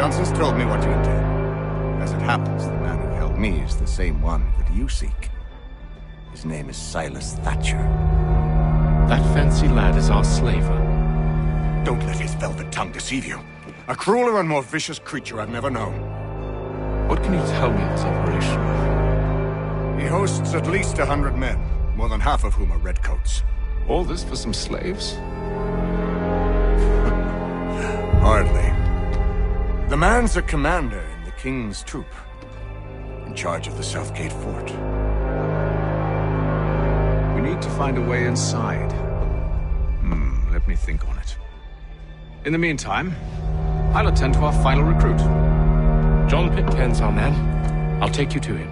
Johnson's told me what you intend. As it happens, the man who held me is the same one that you seek. His name is Silas Thatcher. That fancy lad is our slaver. Don't let his velvet tongue deceive you. A crueler and more vicious creature I've never known. What can you tell me of his operation? He hosts at least 100 men, more than half of whom are redcoats. All this for some slaves? Hardly. The man's a commander in the King's troop, in charge of the Southgate Fort. We need to find a way inside. Let me think on it. In the meantime, I'll attend to our final recruit. John Pitcairn's our man. I'll take you to him.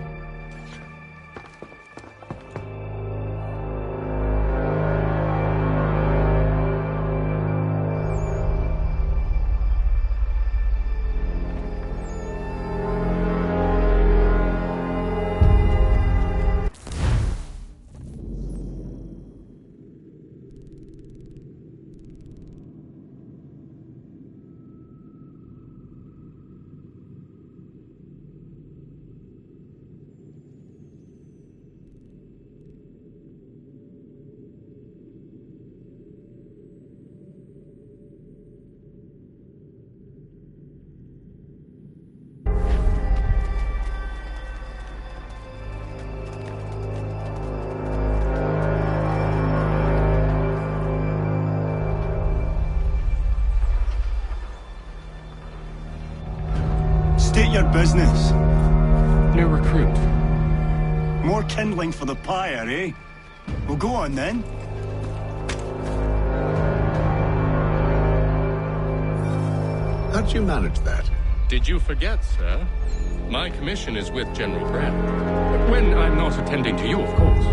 State your business. New recruit. More kindling for the pyre, eh? Well, go on then. How'd you manage that? Did you forget, sir? My commission is with General Grant. When I'm not attending to you, of course.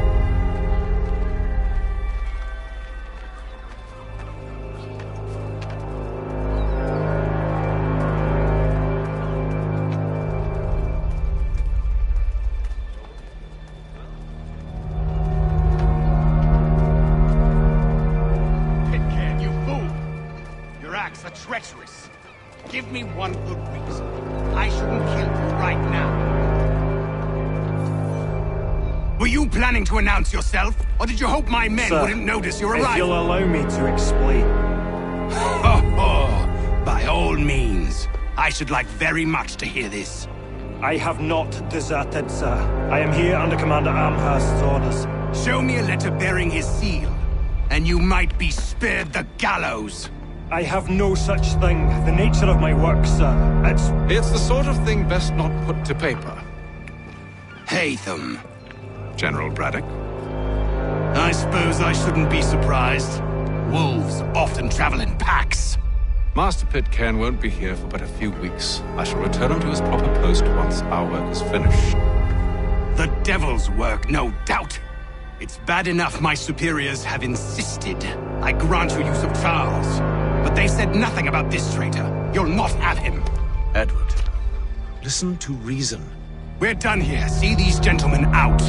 Treacherous. Give me one good reason. I shouldn't kill you right now. Were you planning to announce yourself, or did you hope my men wouldn't notice your arrival? If you'll allow me to explain. By all means. I should like very much to hear this. I have not deserted, sir. I am here under Commander Amherst's orders. Show me a letter bearing his seal, and you might be spared the gallows. I have no such thing. The nature of my work, sir, It's the sort of thing best not put to paper. Haytham. General Braddock? I suppose I shouldn't be surprised. Wolves often travel in packs. Master Pitcairn won't be here for but a few weeks. I shall return him to his proper post once our work is finished. The devil's work, no doubt. It's bad enough my superiors have insisted I grant you use of Charles. But they said nothing about this traitor. You'll not have him. Edward, listen to reason. We're done here. See these gentlemen out.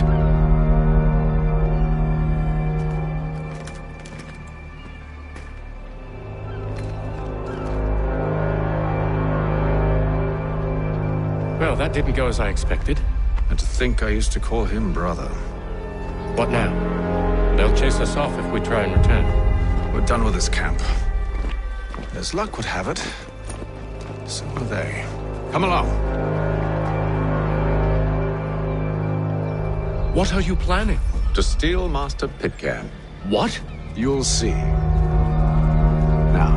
Well, that didn't go as I expected. And to think I used to call him brother. What now? They'll chase us off if we try and return. We're done with this camp. As luck would have it, so are they. Come along. What are you planning? To steal Master Pitcairn. What? You'll see. Now,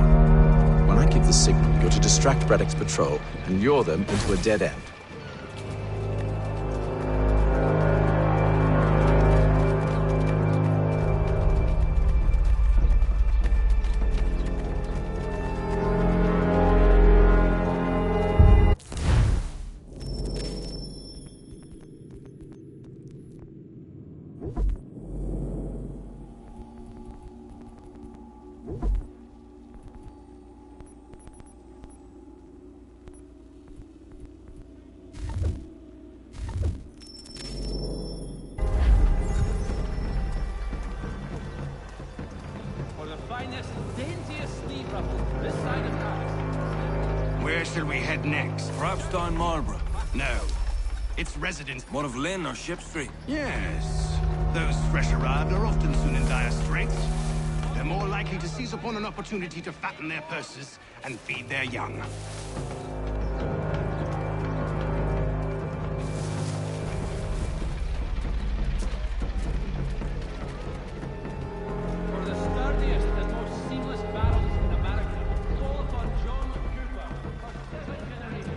when I give the signal, you're to distract Braddock's patrol and lure them into a dead end. Where shall we head next? Perhaps down Marlborough. No. Its residents... What of Lynn or Ship Street? Yes. Those fresh arrived are often soon in dire straits. They're more likely to seize upon an opportunity to fatten their purses and feed their young. For the sturdiest and most seamless battles in America, call upon John Cooper for 7 generations.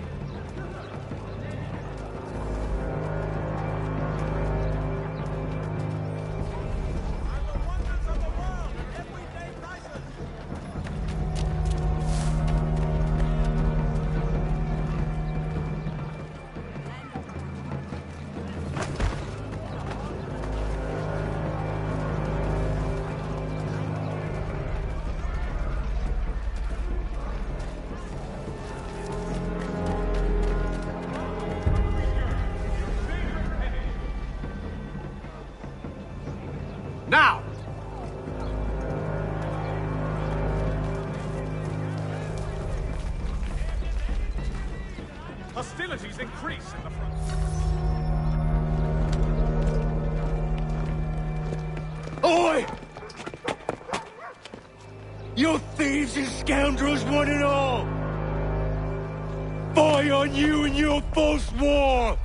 Now! Hostilities increase in the front. Oi! You thieves and scoundrels, one and all! Fie on you and your false war!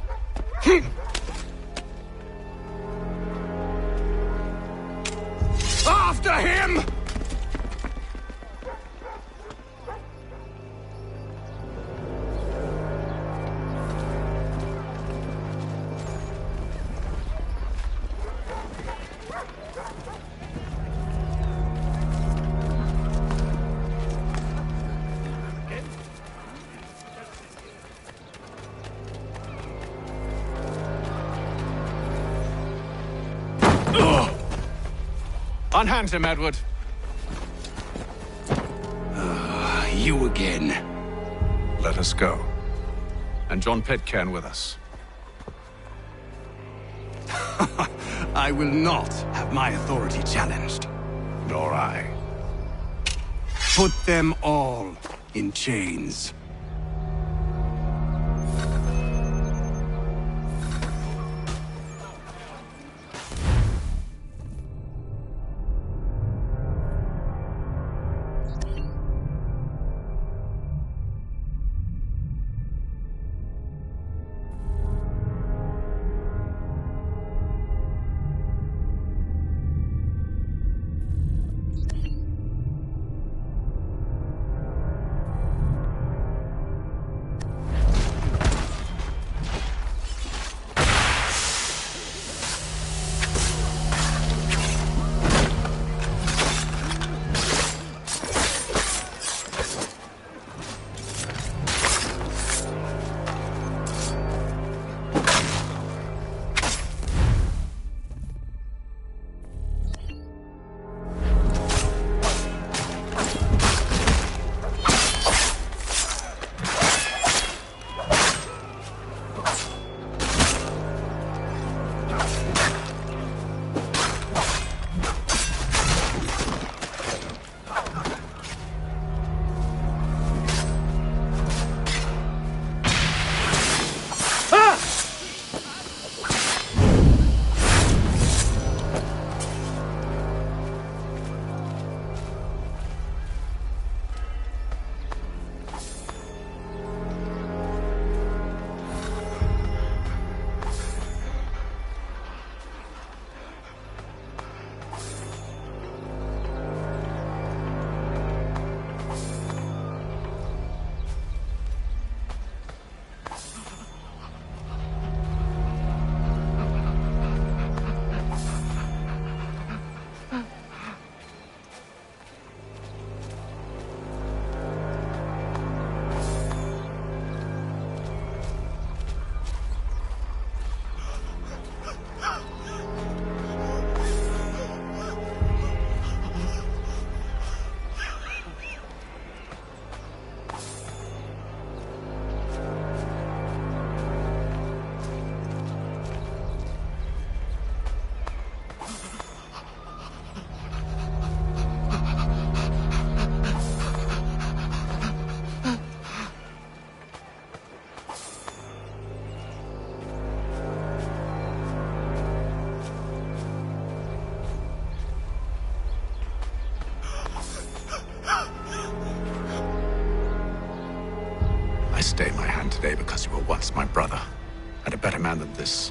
After him! Unhand him, Edward. You again. Let us go. And John Pitcairn with us. I will not have my authority challenged. Nor I. Put them all in chains. stay my hand today because you were once my brother, and a better man than this.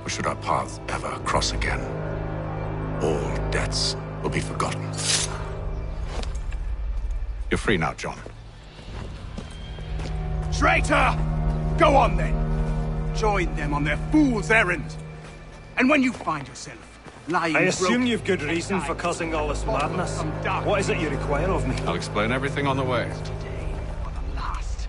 Or should our paths ever cross again, all debts will be forgotten. You're free now, John. Traitor! Go on then. Join them on their fool's errand. And when you find yourself lying I assume broken you've good reason for causing all this madness. What is it you require of me? I'll explain everything on the way. today for the last.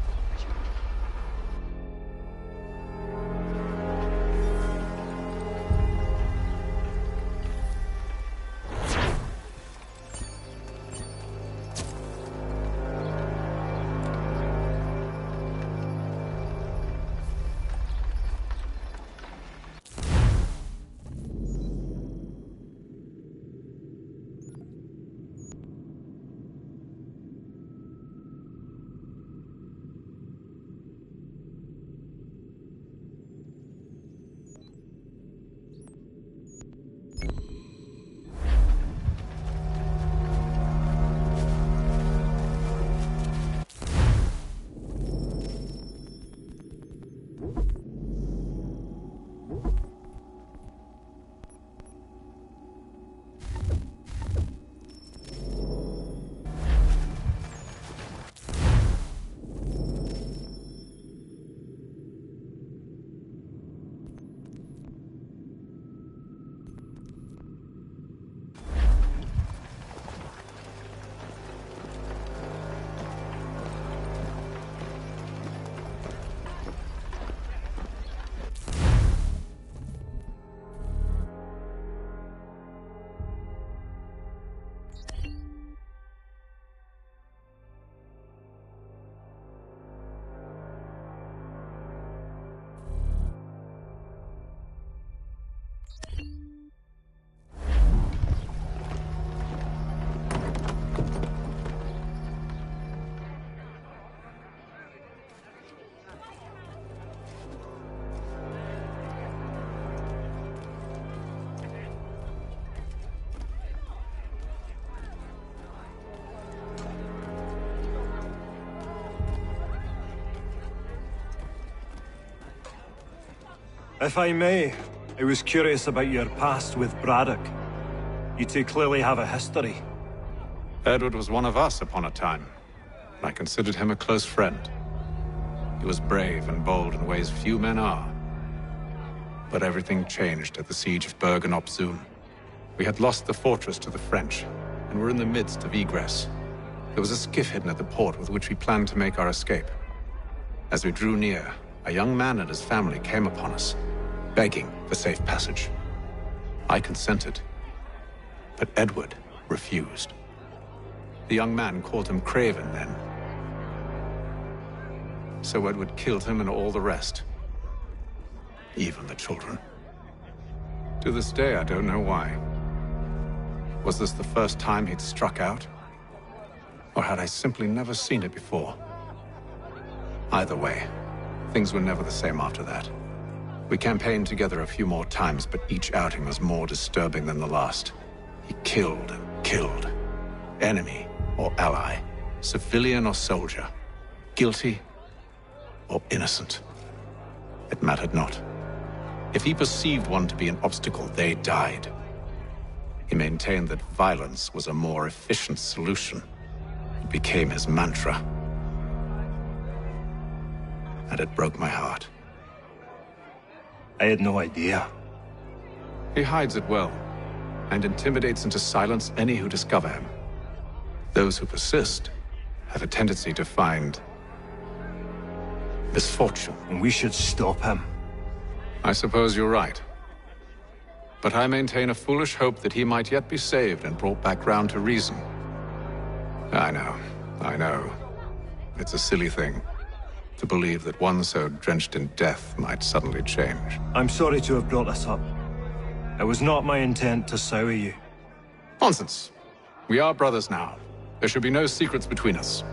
If I may, I was curious about your past with Braddock. You two clearly have a history. Edward was one of us upon a time. I considered him a close friend. He was brave and bold in ways few men are. But everything changed at the siege of Bergen-op-Zoom. We had lost the fortress to the French, and were in the midst of egress. There was a skiff hidden at the port with which we planned to make our escape. As we drew near, a young man and his family came upon us, begging for safe passage. I consented, but Edward refused. The young man called him Craven then. So Edward killed him and all the rest. Even the children. To this day, I don't know why. Was this the first time he'd struck out? Or had I simply never seen it before? Either way, things were never the same after that. We campaigned together a few more times, but each outing was more disturbing than the last. He killed and killed. Enemy or ally, civilian or soldier, guilty or innocent. It mattered not. If he perceived one to be an obstacle, they died. He maintained that violence was a more efficient solution. It became his mantra. And it broke my heart. I had no idea. He hides it well, and intimidates into silence any who discover him. Those who persist have a tendency to find misfortune. And we should stop him. I suppose you're right. But I maintain a foolish hope that he might yet be saved and brought back round to reason. I know. It's a silly thing to believe that one so drenched in death might suddenly change. I'm sorry to have brought this up. It was not my intent to sour you. Nonsense. We are brothers now. There should be no secrets between us.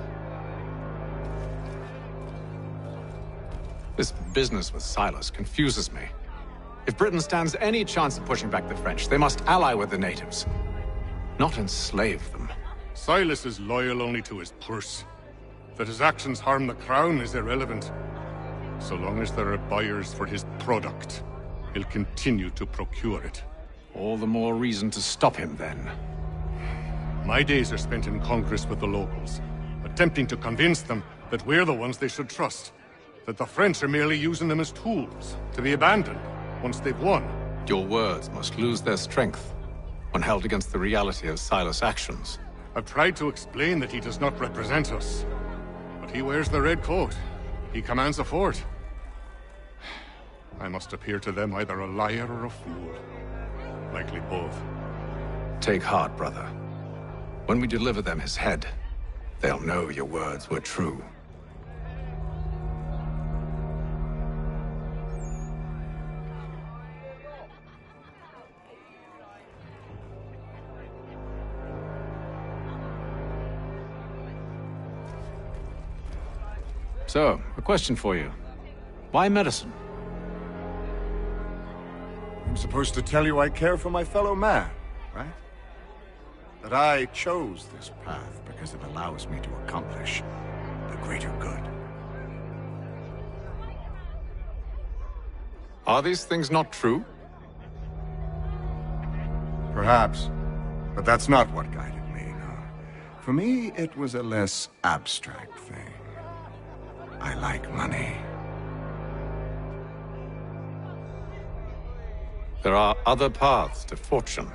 This business with Silas confuses me. If Britain stands any chance of pushing back the French, they must ally with the natives, not enslave them. Silas is loyal only to his purse. That his actions harm the Crown is irrelevant. So long as there are buyers for his product, he'll continue to procure it. All the more reason to stop him, then. My days are spent in Congress with the locals, attempting to convince them that we're the ones they should trust. That the French are merely using them as tools, to be abandoned once they've won. Your words must lose their strength when held against the reality of Silas' actions. I've tried to explain that he does not represent us. But he wears the red coat. He commands a fort. I must appear to them either a liar or a fool. Likely both. Take heart, brother. When we deliver them his head, they'll know your words were true. So, a question for you. Why medicine? I'm supposed to tell you I care for my fellow man, right? That I chose this path because it allows me to accomplish the greater good. Are these things not true? Perhaps, but that's not what guided me, no. For me, it was a less abstract thing. I like money. There are other paths to fortune.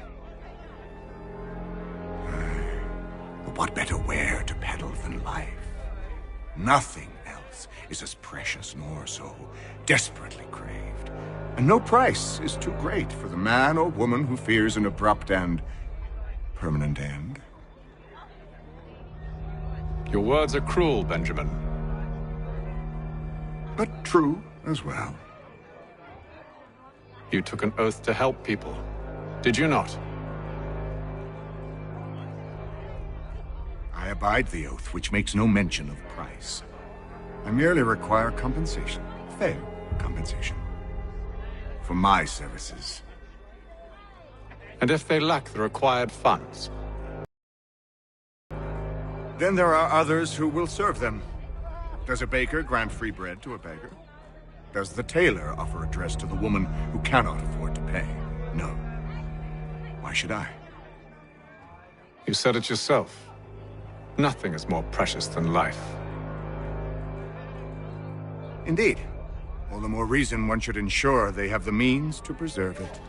But what better ware to peddle than life? Nothing else is as precious nor so desperately craved. And no price is too great for the man or woman who fears an abrupt and permanent end. Your words are cruel, Benjamin. But true as well. You took an oath to help people, did you not? I abide the oath, which makes no mention of price. I merely require compensation, fair compensation, for my services. And if they lack the required funds? Then there are others who will serve them. Does a baker grant free bread to a beggar? Does the tailor offer a dress to the woman who cannot afford to pay? No. Why should I? You said it yourself. Nothing is more precious than life. Indeed. All the more reason one should ensure they have the means to preserve it.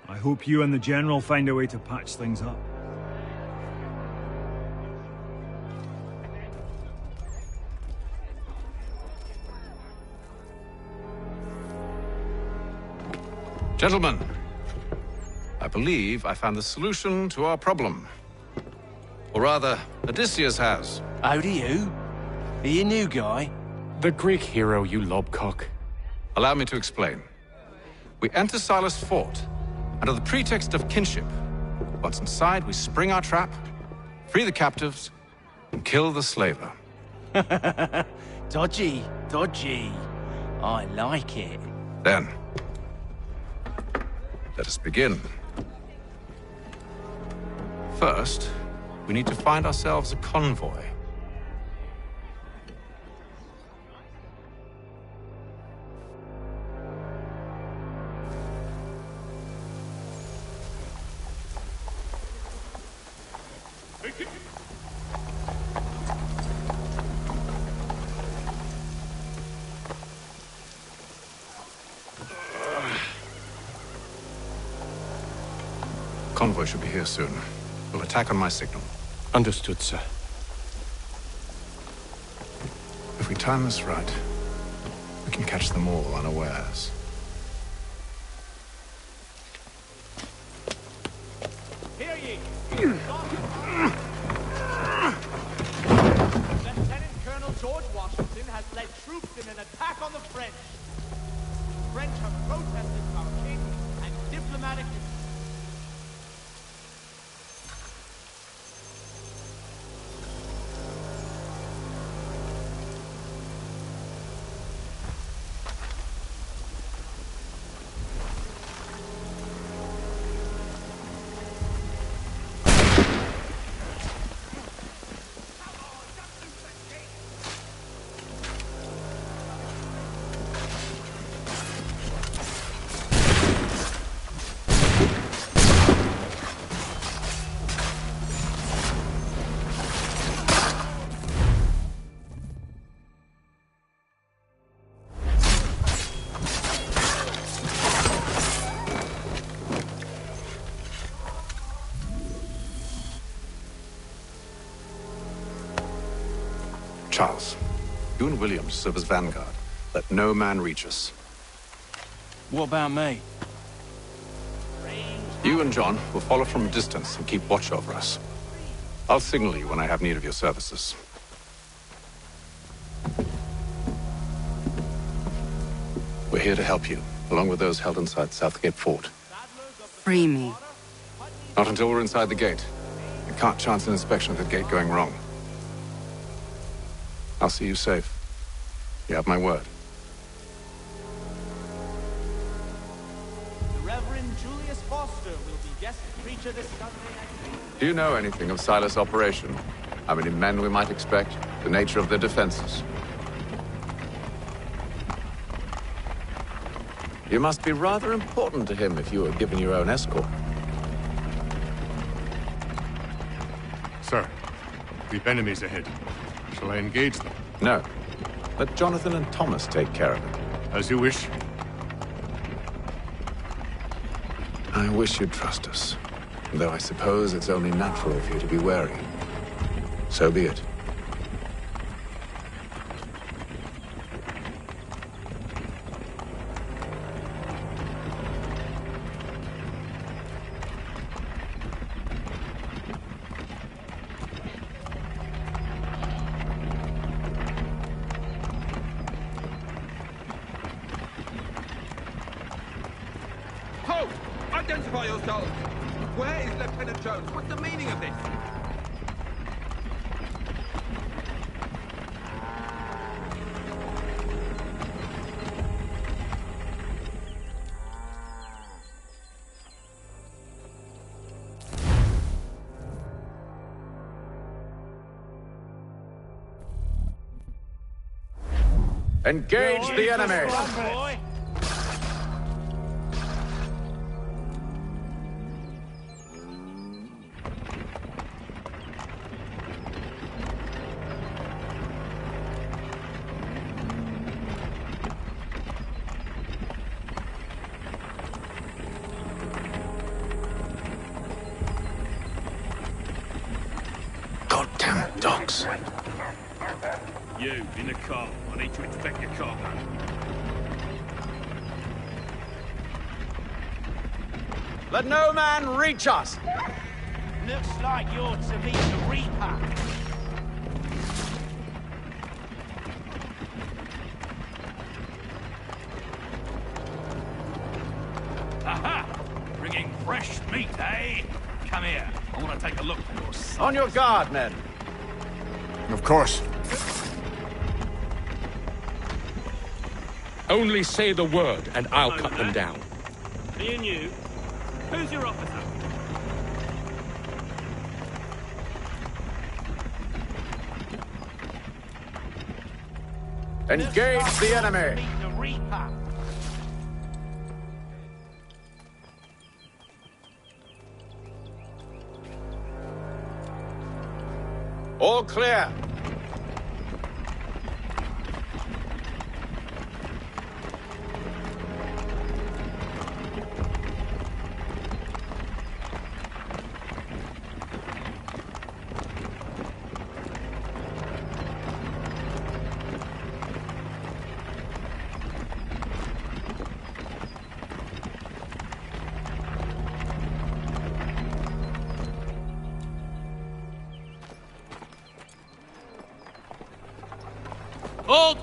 I hope you and the General find a way to patch things up. Gentlemen, I believe I found the solution to our problem. Or rather, Odysseus has. How do you? Are you a new guy? The Greek hero, you lobcock. Allow me to explain. We enter Silas' fort, under the pretext of kinship. Once inside, we spring our trap, free the captives, and kill the slaver. Dodgy, dodgy. I like it. Then, let us begin. First, we need to find ourselves a convoy. Convoy should be here soon. We'll attack on my signal. Understood, sir. If we time this right, we can catch them all unawares. Hear ye! Lieutenant Colonel George Washington has led troops in an attack on the French. French from protesters to our king and diplomatic... Charles, you and William serve as vanguard. Let no man reach us. What about me? You and John will follow from a distance and keep watch over us. I'll signal you when I have need of your services. We're here to help you, along with those held inside Southgate Fort. Free me. Not until we're inside the gate. I can't chance an inspection of the gate going wrong. I'll see you safe. You have my word. The Reverend Julius Foster will be guest preacher this Sunday night. Do you know anything of Silas' operation? How many men we might expect? The nature of their defenses? You must be rather important to him if you were given your own escort. Sir, we've enemies ahead. Shall I engage them? No. Let Jonathan and Thomas take care of it. As you wish. I wish you'd trust us. Though I suppose it's only natural for you to be wary. So be it. Halt! Identify yourselves! Where is Lieutenant Jones? What's the meaning of this? Engage the enemy! Boy. Goddamn dogs. You, in the car. I need to inspect your cargo. Let no man reach us! Looks like you're to meet the Reaper. Aha! Bringing fresh meat, eh? Come here. I want to take a look at your size. On your guard, men. Of course. Only say the word, and I'll cut them down. Me and you. Who's your officer? Engage the enemy! Meet the Reaper. All clear. Halt!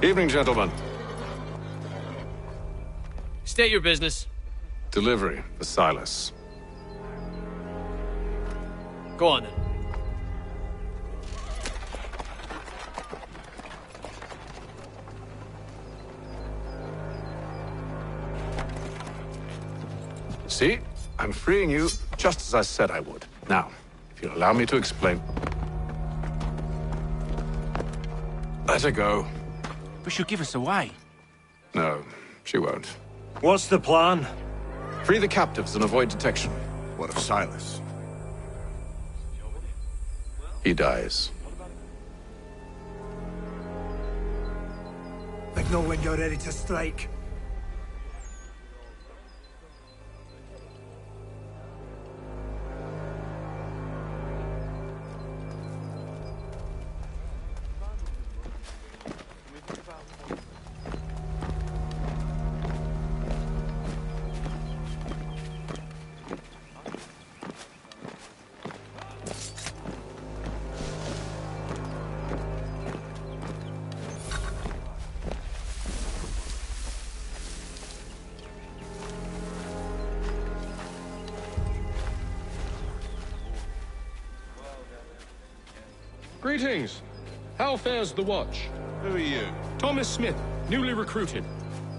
Evening, gentlemen. State your business. Delivery for Silas. Go on, then. See? I'm freeing you just as I said I would. Now, if you'll allow me to explain... Let her go. But she'll give us away. No, she won't. What's the plan? Free the captives and avoid detection. What of Silas? He dies. Let know when you're ready to strike. Greetings. How fares the watch? Who are you? Thomas Smith, newly recruited.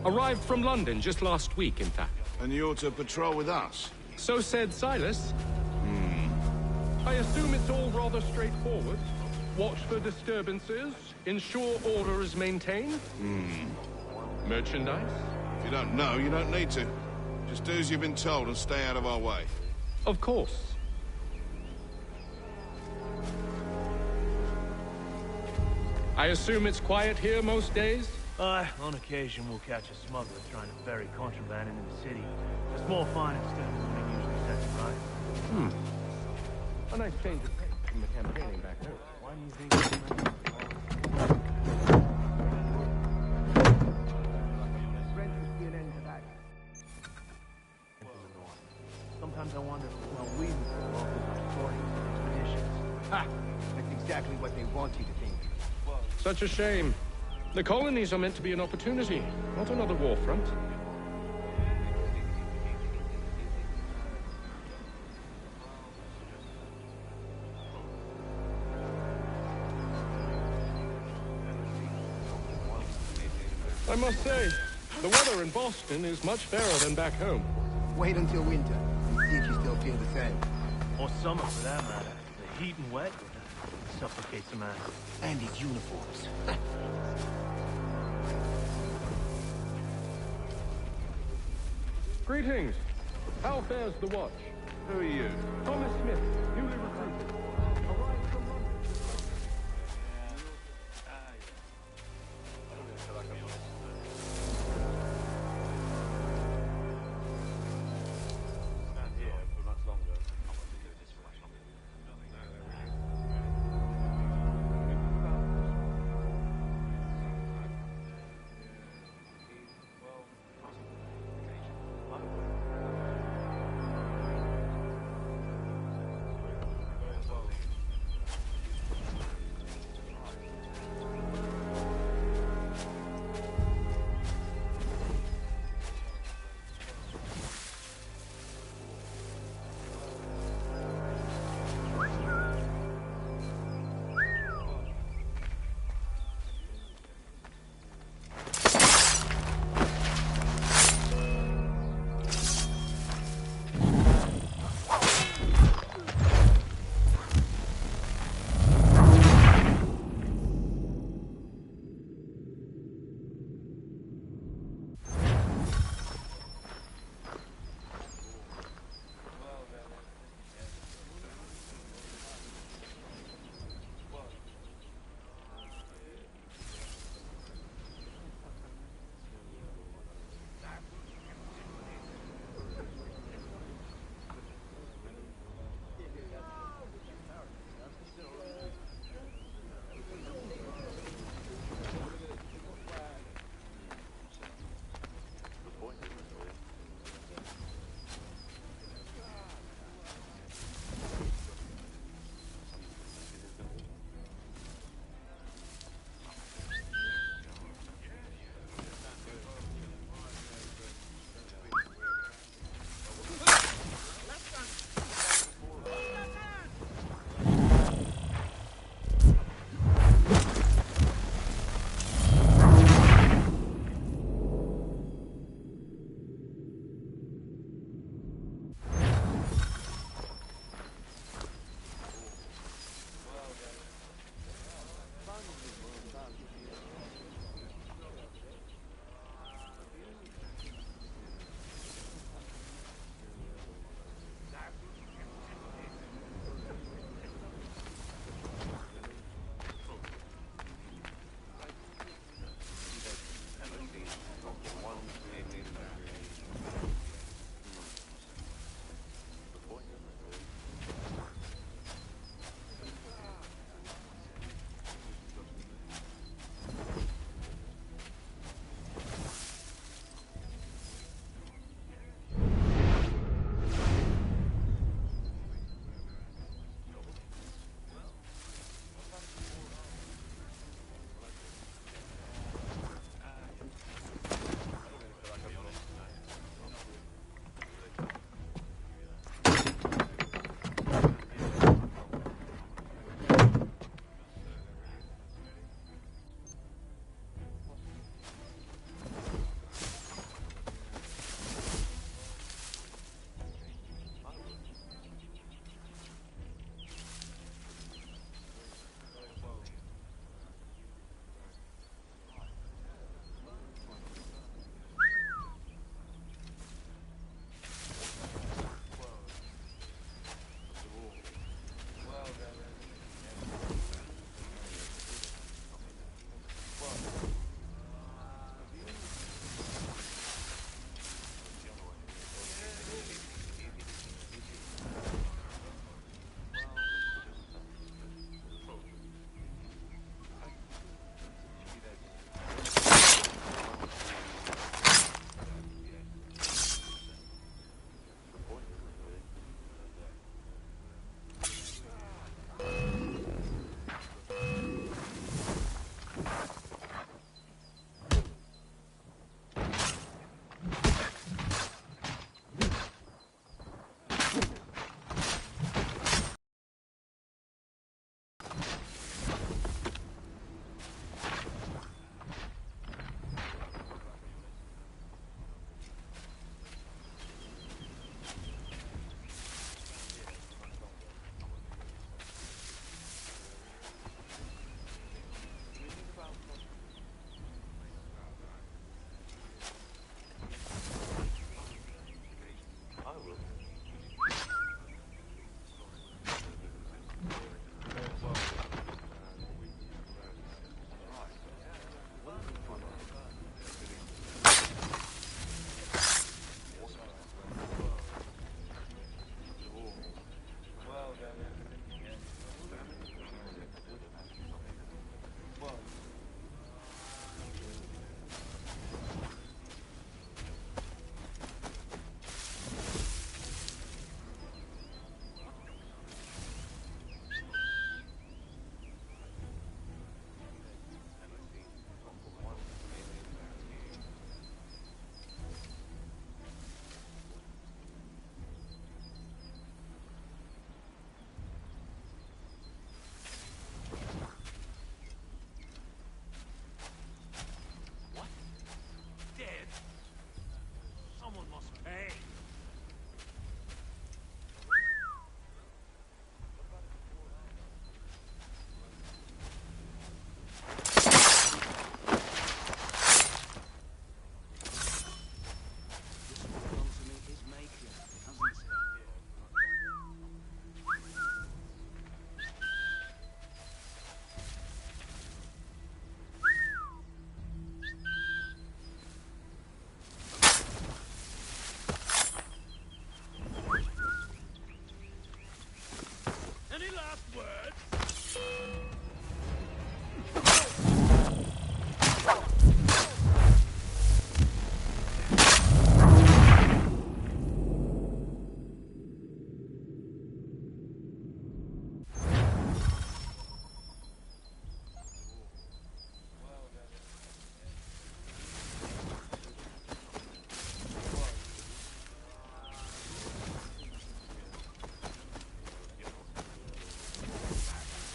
Arrived from London just last week, in fact. And you're to patrol with us? So said Silas. I assume it's all rather straightforward. Watch for disturbances, ensure order is maintained. Merchandise? If you don't know, you don't need to. Just do as you've been told and stay out of our way. Of course. I assume it's quiet here most days? On occasion we'll catch a smuggler trying to ferry contraband into the city. A small fine instead of warning usually sets it right. A nice change of pace from the campaigning back home. Why do you think... Sometimes I wonder if it's not we who go along with our stories and expeditions. Ha! That's exactly what they want you to think. Such a shame. The colonies are meant to be an opportunity, not another war front. I must say, the weather in Boston is much fairer than back home. Wait until winter and see if you still feel the same. Or summer for that matter. The heat and wet suffocates a man. And his uniforms. Greetings. How fares the watch? Who are you? Thomas Smith, newly recruited. Arrived from London.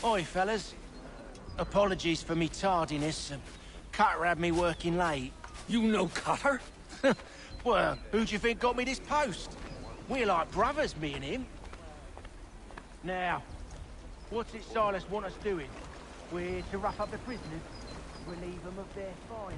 Oi, fellas. Apologies for me tardiness. Cutter had me working late. You know Cutter? Well, who do you think got me this post? We're like brothers, me and him. Now, what's it Silas want us doing? We're to rough up the prisoners, relieve them of their fine.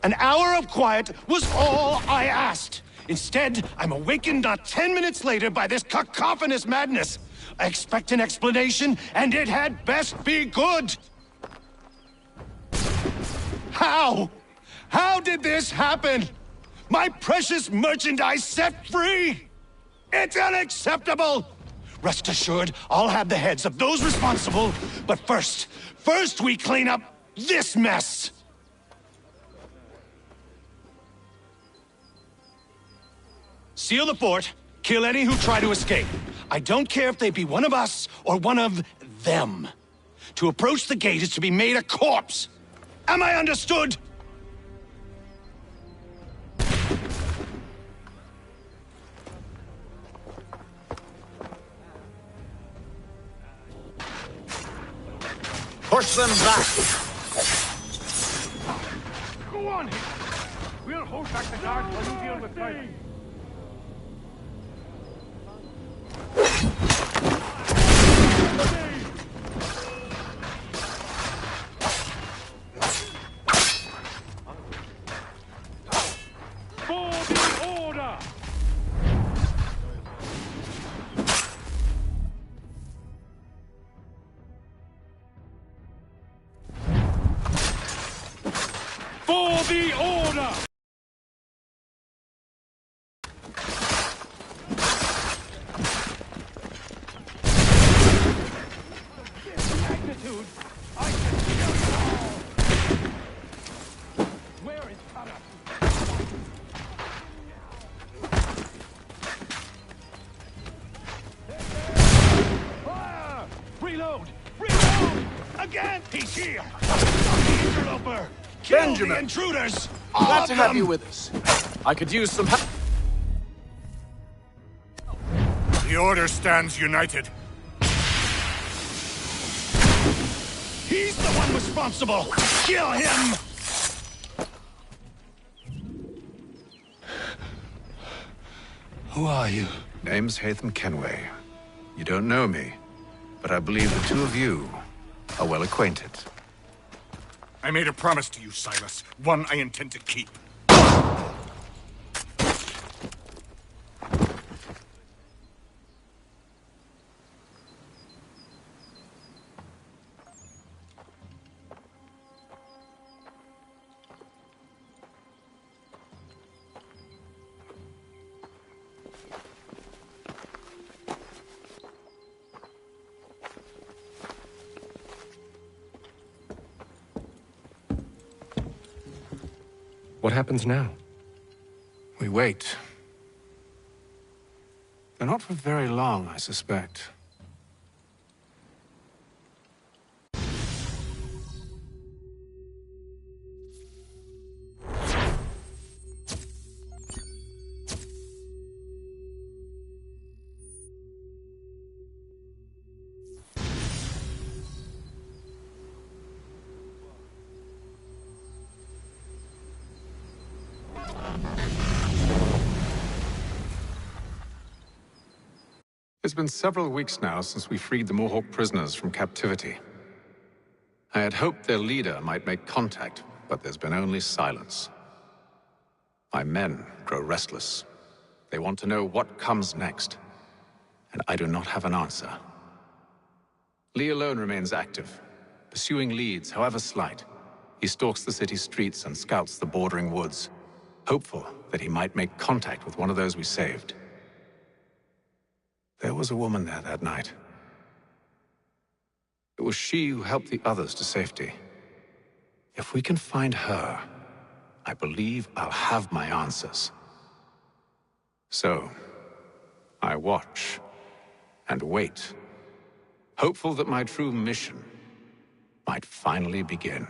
An hour of quiet was all I asked. Instead, I'm awakened not 10 minutes later by this cacophonous madness. I expect an explanation, and it had best be good. How? How did this happen? My precious merchandise set free! It's unacceptable! Rest assured, I'll have the heads of those responsible, but first we clean up this mess! Seal the fort, kill any who try to escape. I don't care if they be one of us or one of them. To approach the gate is to be made a corpse. Am I understood? Push them back! Go on! We'll hold back the guards while you deal with them. For the order! For the order! Magnitude! I can kill you all! Where is Cutter? Interloper! Kill Benjamin! the intruders! Glad to have you with us. I could use some help. The Order stands united. He's the one responsible! Kill him! Who are you? Name's Haytham Kenway. You don't know me, but I believe the two of you are well acquainted. I made a promise to you, Silas. One I intend to keep. What happens now? We wait. But not for very long, I suspect. It's been several weeks now since we freed the Mohawk prisoners from captivity. I had hoped their leader might make contact, but there's been only silence. My men grow restless. They want to know what comes next, and I do not have an answer. Lee alone remains active, pursuing leads, however slight. He stalks the city streets and scouts the bordering woods, hopeful that he might make contact with one of those we saved. There was a woman there that night. It was she who helped the others to safety. If we can find her, I believe I'll have my answers. So, I watch and wait, hopeful that my true mission might finally begin.